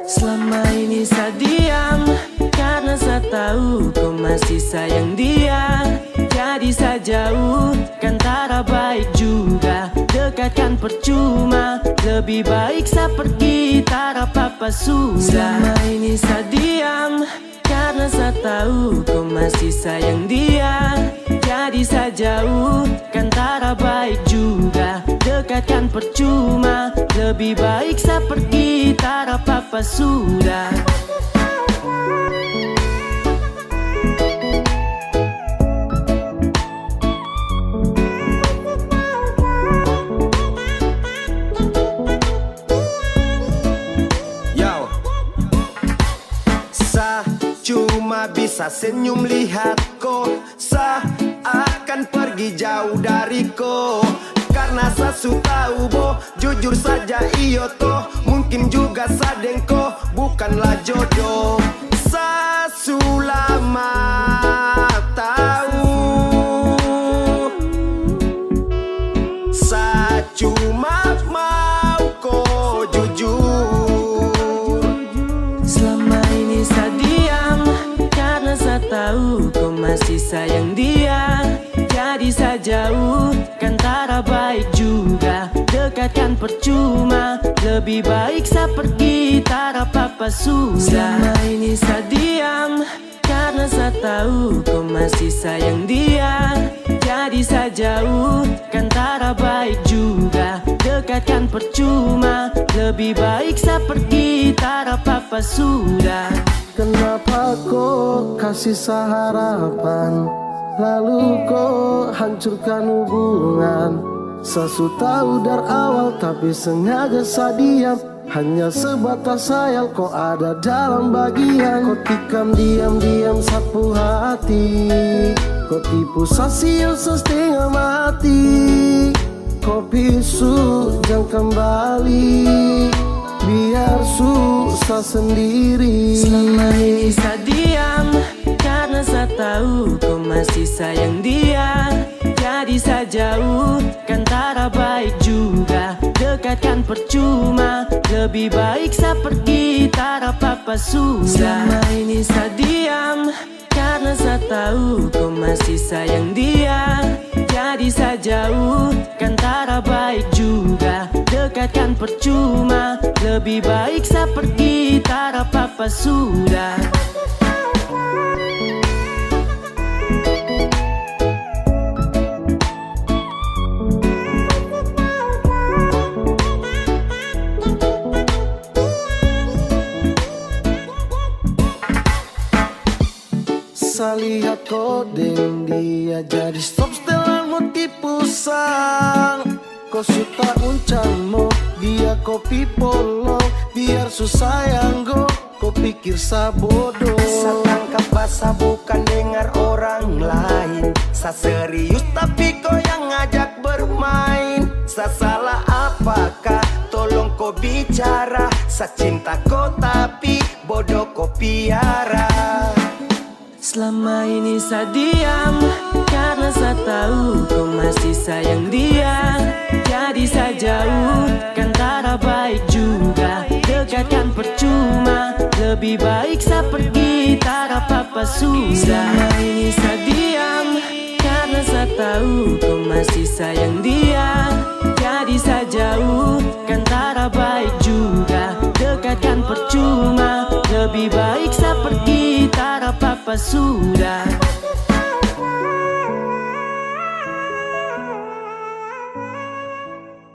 Selama ini saya diam karena saya tahu kau masih sayang dia. Jadi saya jauh kan tak baik juga, dekatkan percuma. Lebih baik saya pergi, tak apa-apa sudah. Selama ini saya diam karena saya tahu kau masih sayang dia. Jadi saya jauh kan tak baik juga, dekatkan percuma. Lebih baik saya pergi, tak apa-apa sudah. Yo, saya cuma bisa senyum lihat kau, saya akan pergi jauh dari kau. Karena saya su tahu boh, jujur saja iyo toh, mungkin juga sadengko bukanlah jodoh. Saya su lama tahu, saya cuma mau kau jujur. Selama ini saya diam karena saya tahu kau masih sayang dia. Jadi saya jauh kan tak baik juga, dekatkan percuma. Lebih baik saya pergi, tak apa-apa sudah. Selama ini saya diam karena saya tahu kau masih sayang dia. Jadi saya jauh kan tak baik juga, dekatkan percuma. Lebih baik saya pergi, tak apa-apa sudah. Kenapa kau kasih harapan, lalu kau hancurkan hubungan? Saya su tahu dari awal tapi sengaja saya diam, hanya sebatas sayang kau ada dalam bagian. Kau tikam diam-diam sapu hati, kau tipu sasio setengah mati. Kau bisu jangan kembali, biar susah sendiri. Selama ini saya diam karena saya tahu kau masih sayang dia. Jadi saya jauh kan tak baik juga, dekatkan percuma. Lebih baik saya pergi, tak apa-apa sudah. Selama ini saya diam karena saya tahu kau masih sayang dia. Jadi saya jauh kan tak baik juga, dekatkan percuma. Lebih baik saya pergi, tak apa-apa sudah. Saya lihat kau dengan dia, jadi stop setelanmu tipu sang. Kau suka uncangmu, dia kopi polong, biar susah yang kau pikir sa bodoh. Saya tangkap basah bukan dengar orang lain. Saya serius tapi kau yang ngajak bermain. Saya salah apakah? Tolong kau bicara. Saya cinta kau tapi bodoh kau piara. Selama ini saya diam karena saya tahu kau masih sayang dia. Jadi saya jauh kan tak baik juga, dekatkan percuma. Lebih baik saya pergi, tak apa-apa sudah. Selama ini saya diam karena saya tahu kau masih sayang dia. Jadi saya jauh kan tak baik juga, dekatkan percuma. Lebih baik saya pergi, tak apa-apa sudah.